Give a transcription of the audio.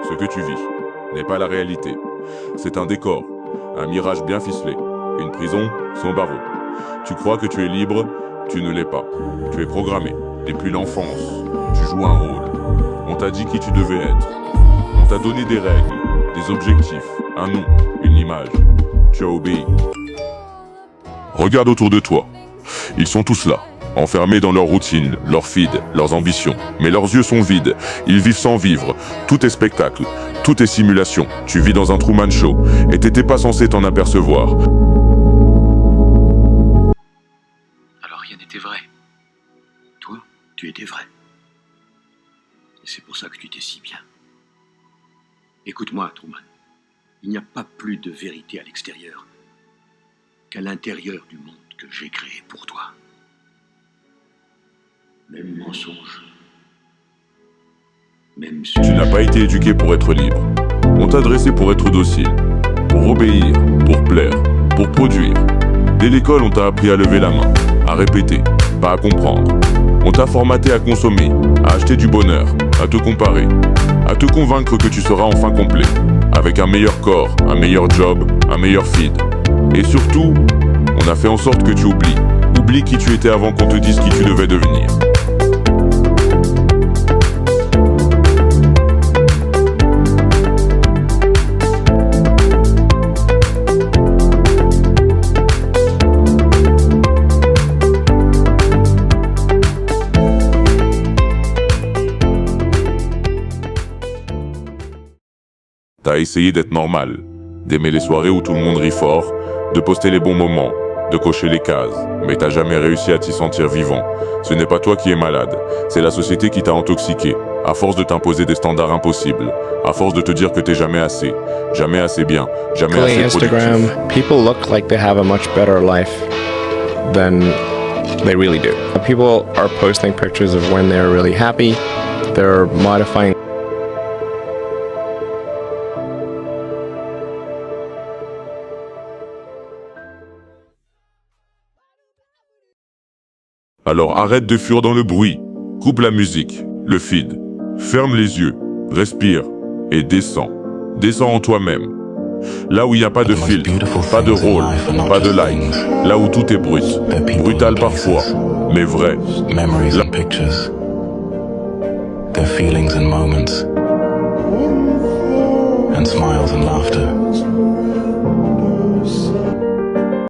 Ce que tu vis n'est pas la réalité. C'est un décor, un mirage bien ficelé, une prison sans barreaux. Tu crois que tu es libre, tu ne l'es pas. Tu es programmé. Depuis l'enfance, tu joues un rôle. On t'a dit qui tu devais être. On t'a donné des règles, des objectifs, un nom, une image. Tu as obéi. Regarde autour de toi. Ils sont tous là, enfermés dans leur routine, leur feed, leurs ambitions. Mais leurs yeux sont vides. Ils vivent sans vivre. Tout est spectacle. Tout est simulation. Tu vis dans un Truman Show et t'étais pas censé t'en apercevoir. Alors rien n'était vrai. Toi, tu étais vrai. Et c'est pour ça que tu étais si bien. Écoute-moi, Truman. Il n'y a pas plus de vérité à l'extérieur qu'à l'intérieur du monde que j'ai créé pour toi. Même mensonge. Même Tu n'as pas été éduqué pour être libre. On t'a dressé pour être docile, pour obéir, pour plaire, pour produire. Dès l'école, on t'a appris à lever la main, à répéter, pas à comprendre. On t'a formaté à consommer, à acheter du bonheur, à te comparer, à te convaincre que tu seras enfin complet, avec un meilleur corps, un meilleur job, un meilleur feed. Et surtout, on a fait en sorte que tu oublies. Oublie qui tu étais avant qu'on te dise qui tu devais devenir. T'as essayé d'être normal, d'aimer les soirées où tout le monde rit fort, de poster les bons moments, de cocher les cases, mais t'as jamais réussi à t'y sentir vivant. Ce n'est pas toi qui es malade, c'est la société qui t'a intoxiqué, à force de t'imposer des standards impossibles, à force de te dire que t'es jamais assez bien, jamais assez Instagram, productif. people look like they have a much better life than they really do. People are posting pictures of when they're really happy, they're modifying. Alors arrête de fuir dans le bruit, coupe la musique, le feed, ferme les yeux, respire et descends. Descends en toi-même. Là où il n'y a pas de filtre, pas de rôle, pas de like. Là où tout est brut, brutal parfois, mais vrai. Memories and pictures, their feelings and moments, and smiles and laughter.